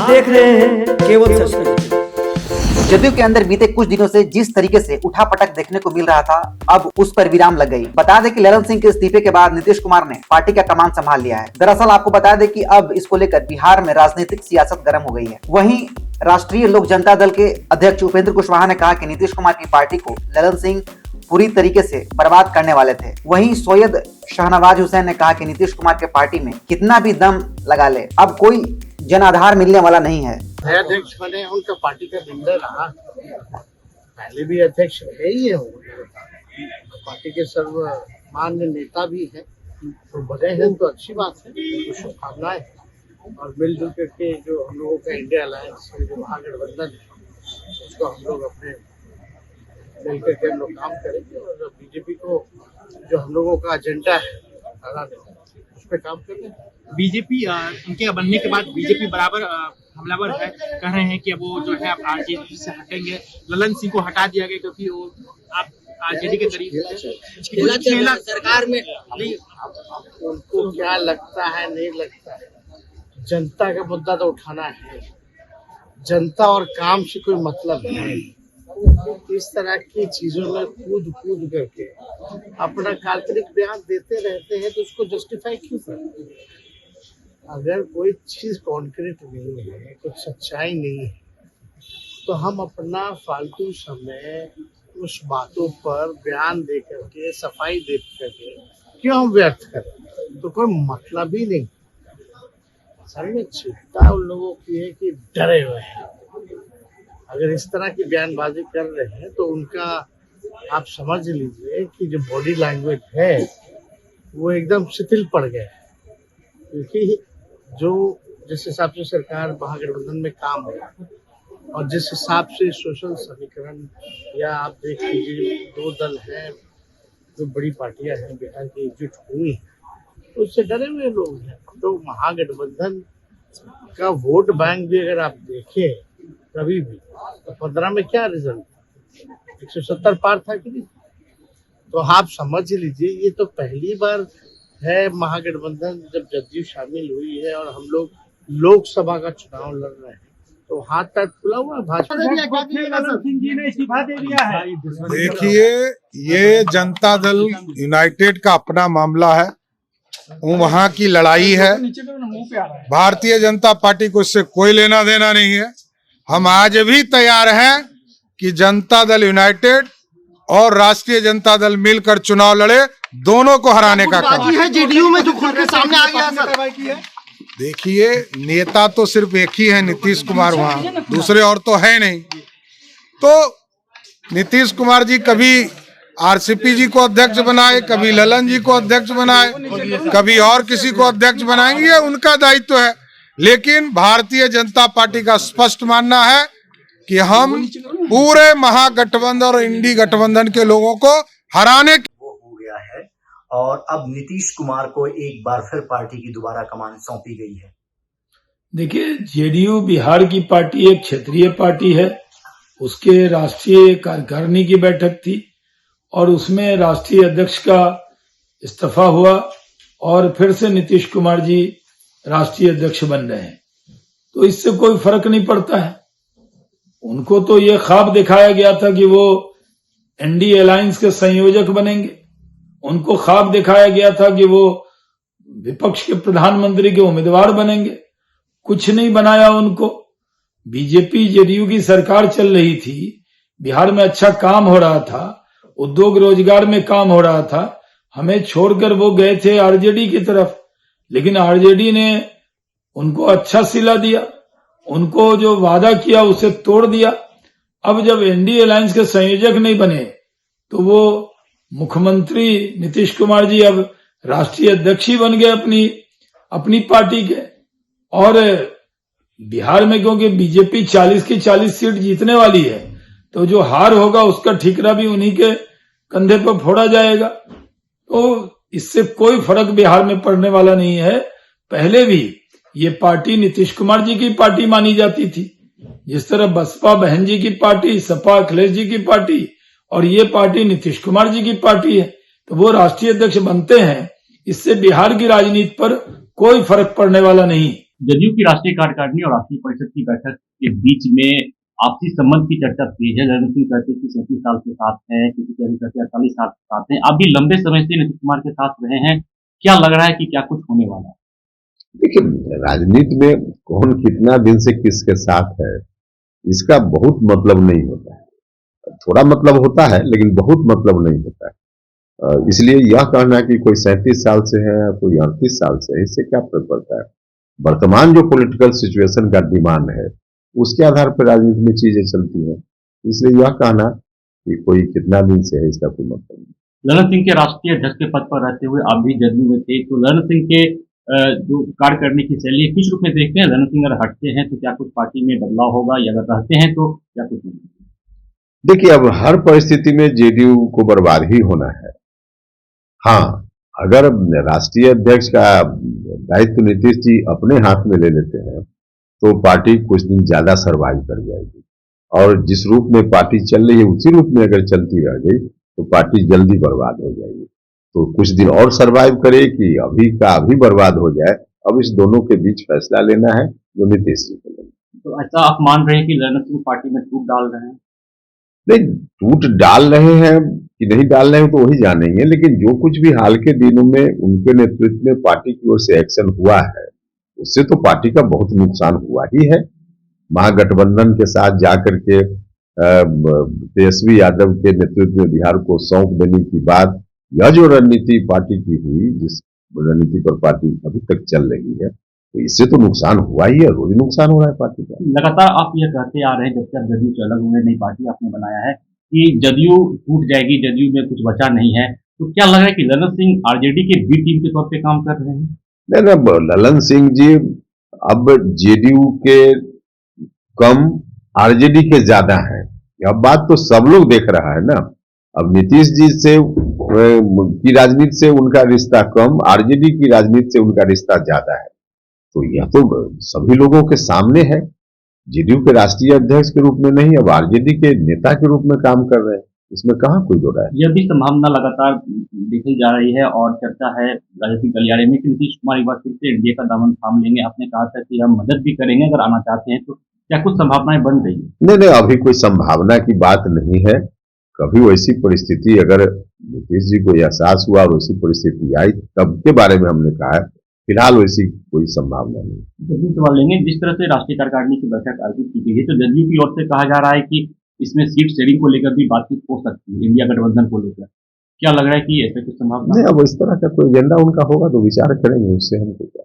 देख रहे हैं केवल सच। जदयू के अंदर बीते कुछ दिनों से जिस तरीके से उठापटक देखने को मिल रहा था, अब उस पर विराम लग गई। बता दें कि ललन सिंह के इस्तीफे के बाद नीतीश कुमार ने पार्टी का कमान संभाल लिया है। दरअसल आपको बता दें कि अब इसको लेकर बिहार में राजनीतिक सियासत गर्म हो गई है। वहीं राष्ट्रीय लोक जनता दल के अध्यक्ष उपेंद्र कुशवाहा ने कहा कि नीतीश कुमार की पार्टी को ललन सिंह पूरी तरीके से बर्बाद करने वाले थे। वहीं सैयद शाहनवाज हुसैन ने कहा कि नीतीश कुमार के पार्टी में कितना भी दम लगा ले, अब कोई जनाधार मिलने वाला नहीं है। अध्यक्ष बने, उनका पार्टी का बिल्डर रहा, पहले भी अध्यक्ष है ही है, पार्टी के सर्वमान्य नेता भी है, तो बने हैं तो अच्छी बात है, तो शुभकामनाएं। और मिलजुल करके जो हम लोगों का इंडिया अलायंस जो महागठबंधन है उसको हम लोग अपने मिल करके हम लोग काम करेंगे और बीजेपी को जो हम लोगों का एजेंडा है उस पर काम करेंगे। बीजेपी उनके बनने के बाद बीजेपी बराबर हमलावर है, कह रहे हैं कि अब वो जो है आप आरजेडी से हटेंगे। ललन सिंह को हटा दिया गया क्योंकि वो आप आरजेडी के करीब सरकार में नहीं। उनको क्या लगता है नहीं लगता है, जनता का मुद्दा तो उठाना है, जनता और काम से कोई मतलब नहीं। इस तरह की चीजों में कूद करके अपना काल्पनिक बयान देते रहते हैं तो उसको जस्टिफाई क्यों करते हैं? अगर कोई चीज कॉन्क्रीट नहीं है, कुछ सच्चाई नहीं है, तो हम अपना फालतू समय उस बातों पर बयान दे करके सफाई दे करके क्यों हम व्यर्थ करें? तो कोई मतलब ही नहीं। असल में चिंता उन लोगों की है कि डरे हुए हैं। अगर इस तरह की बयानबाजी कर रहे हैं तो उनका आप समझ लीजिए कि जो बॉडी लैंग्वेज है वो एकदम शिथिल पड़ गया है, क्योंकि जो जिस हिसाब से सरकार महागठबंधन में काम हो रहा है और जिस हिसाब से सोशल समीकरण या आप देख लीजिए 2 दल हैं जो बड़ी पार्टियां हैं बिहार की एकजुट हुई हैं, तो उससे डरे हुए लोग हैं। तो महागठबंधन का वोट बैंक भी अगर आप देखें कभी भी तो 15 में क्या रिजल्ट 170 पार था कि नहीं? तो आप समझ लीजिए ये तो पहली बार है महागठबंधन जब जदयू शामिल हुई है और हम लोग लोकसभा का चुनाव लड़ रहे हैं, तो हाथ पैर खुला हुआ भाजपा ने इस्तीफा दे दिया है। देखिए, ये जनता दल यूनाइटेड का अपना मामला है, वहाँ की लड़ाई है। भारतीय जनता पार्टी को इससे कोई लेना देना नहीं है। हम आज भी तैयार हैं कि जनता दल यूनाइटेड और राष्ट्रीय जनता दल मिलकर चुनाव लड़े, दोनों को हराने का काम है। जेडीयू में जो खुल के सामने आ गया सर। देखिए, नेता तो सिर्फ एक ही है, नीतीश कुमार, वहाँ दूसरे और तो है नहीं। तो नीतीश कुमार जी कभी आरसीपी जी को अध्यक्ष बनाए, कभी ललन जी को अध्यक्ष बनाए, कभी और किसी को अध्यक्ष बनाएंगे, ये उनका दायित्व है। लेकिन भारतीय जनता पार्टी का स्पष्ट मानना है कि हम पूरे महागठबंधन और इंडी गठबंधन के लोगों को हराने वो हो गया है और अब नीतीश कुमार को एक बार फिर पार्टी की दोबारा कमान सौंपी गई है। देखिए, जेडीयू बिहार की पार्टी एक क्षेत्रीय पार्टी है। उसके राष्ट्रीय कार्यकारिणी की बैठक थी और उसमें राष्ट्रीय अध्यक्ष का इस्तीफा हुआ और फिर से नीतीश कुमार जी राष्ट्रीय अध्यक्ष बन रहे हैं। तो इससे कोई फर्क नहीं पड़ता है। उनको तो ये ख्वाब दिखाया गया था कि वो एनडीए अलायंस के संयोजक बनेंगे, उनको ख्वाब दिखाया गया था कि वो विपक्ष के प्रधानमंत्री के उम्मीदवार बनेंगे, कुछ नहीं बनाया उनको। बीजेपी जेडीयू की सरकार चल रही थी, बिहार में अच्छा काम हो रहा था, उद्योग रोजगार में काम हो रहा था, हमें छोड़कर वो गए थे आरजेडी की तरफ, लेकिन आरजेडी ने उनको अच्छा सिला दिया, उनको जो वादा किया उसे तोड़ दिया। अब जब एनडीए अलायंस के संयोजक नहीं बने तो वो मुख्यमंत्री नीतीश कुमार जी अब राष्ट्रीय अध्यक्ष ही बन गए अपनी पार्टी के। और बिहार में क्योंकि बीजेपी 40 की 40 सीट जीतने वाली है, तो जो हार होगा उसका ठीकरा भी उन्हीं के कंधे पर फोड़ा जाएगा। तो इससे कोई फर्क बिहार में पड़ने वाला नहीं है। पहले भी ये पार्टी नीतीश कुमार जी की पार्टी मानी जाती थी, जिस तरह बसपा बहन जी की पार्टी, सपा अखिलेश जी की पार्टी और ये पार्टी नीतीश कुमार जी की पार्टी है, तो वो राष्ट्रीय अध्यक्ष बनते हैं। इससे बिहार की राजनीति पर कोई फर्क पड़ने वाला नहीं। जदयू की राष्ट्रीय कार्यकारिणी और राष्ट्रीय परिषद की बैठक के बीच में आपसी संबंध की चर्चा तेज है। ललन सिंह कहते हैं कि 37 साल के साथ हैं, किसी के अभी कहते हैं 48 साल के साथ हैं। आप भी लंबे समय से नीतीश कुमार के साथ रहे हैं, क्या लग रहा है कि क्या कुछ होने वाला है? देखिए, राजनीति में कौन कितना दिन से किसके साथ है इसका बहुत मतलब नहीं होता है। थोड़ा मतलब होता है लेकिन बहुत मतलब नहीं होता है। इसलिए यह कहना कि कोई 37 साल से है या कोई 38 साल से है, इससे क्या फर्क पड़ता है। वर्तमान जो पॉलिटिकल सिचुएशन का डिमांड है उसके आधार पर राजनीति में चीजें चलती हैं। इसलिए यह कहना कि कोई कितना दिन से है इसका कोई मतलब नहीं। ललन सिंह के राष्ट्रीय अध्यक्ष के पद पर रहते हुए आप भी जदयू में थे, तो ललन सिंह के जो कार्य करने की शैली है किस रूप में देखते हैं? ललन सिंह अगर हटते हैं तो क्या कुछ पार्टी में बदलाव होगा, या अगर रहते हैं तो क्या कुछ नहीं? देखिए, अब हर परिस्थिति में जेडीयू को बर्बाद ही होना है। हाँ, अगर राष्ट्रीय अध्यक्ष का दायित्व नीतीश जी अपने हाथ में ले लेते हैं तो पार्टी कुछ दिन ज्यादा सर्वाइव कर जाएगी, और जिस रूप में पार्टी चल रही है उसी रूप में अगर चलती रह गई तो पार्टी जल्दी बर्बाद हो जाएगी। तो कुछ दिन और सर्वाइव करे कि अभी का अभी बर्बाद हो जाए, अब इस दोनों के बीच फैसला लेना है जो नीतीश जी को लेना। तो ऐसा आप मान रहे हैं कि ललन सिंह पार्टी में टूट डाल रहे हैं? नहीं, टूट डाल रहे हैं कि नहीं डाल रहे हैं तो वही जानेंगे, लेकिन जो कुछ भी हाल के दिनों में उनके नेतृत्व में पार्टी की ओर से एक्शन हुआ है उससे तो पार्टी का बहुत नुकसान हुआ ही है। महागठबंधन के साथ जाकर के तेजस्वी यादव के नेतृत्व में बिहार को सौंप देने की बात, यह जो रणनीति पार्टी की हुई, जिस रणनीति पर पार्टी अभी तक चल रही है, तो इससे तो नुकसान हुआ ही है, रोज नुकसान हो रहा है पार्टी का। लगातार आप यह कहते आ रहे हैं, जब से आप जदयू से अलग हुए, नई पार्टी आपने बनाया है, कि जदयू टूट जाएगी, जदयू में कुछ बचा नहीं है, तो क्या लग रहा है कि ललन सिंह आरजेडी के बी टीम के तौर पे काम कर रहे हैं? नहीं, ललन सिंह जी अब जेडीयू के कम आरजेडी के ज्यादा है, यह बात तो सब लोग देख रहा है ना। अब नीतीश जी से की राजनीति से उनका रिश्ता कम, आरजेडी की राजनीति से उनका रिश्ता ज्यादा है, तो यह तो सभी लोगों के सामने है। जेडीयू के राष्ट्रीय अध्यक्ष के रूप में नहीं, अब आरजेडी के नेता के रूप में काम कर रहे हैं, इसमें कहाँ कोई दो राय है। यह भी संभावना लगातार देखी जा रही है और चर्चा है राजनीतिक गलियारे में कि नीतीश कुमार एक बार फिर से एनडीए का दामन थाम लेंगे। आपने कहा था कि हम मदद भी करेंगे अगर आना चाहते हैं, तो क्या कुछ संभावनाएं बन रही है? नहीं, अभी कोई संभावना की बात नहीं है। कभी वैसी परिस्थिति अगर नीतीश जी को एहसास हुआ और वैसी परिस्थिति आई तब के बारे में हमने कहा है, फिलहाल वैसी कोई संभावना नहीं। जदयू सवाल लेंगे, जिस तरह से राष्ट्रीय कार्यकारिणी की बैठक आयोजित की गई है, तो जदयू की ओर से कहा जा रहा है कि इसमें सीट शेयरिंग को लेकर भी बातचीत हो सकती है, इंडिया गठबंधन को लेकर। क्या लग रहा है कि ऐसा कुछ संभावना? नहीं, अब इस तरह का कोई एजेंडा उनका होगा तो विचार करेंगे, उससे हमको क्या।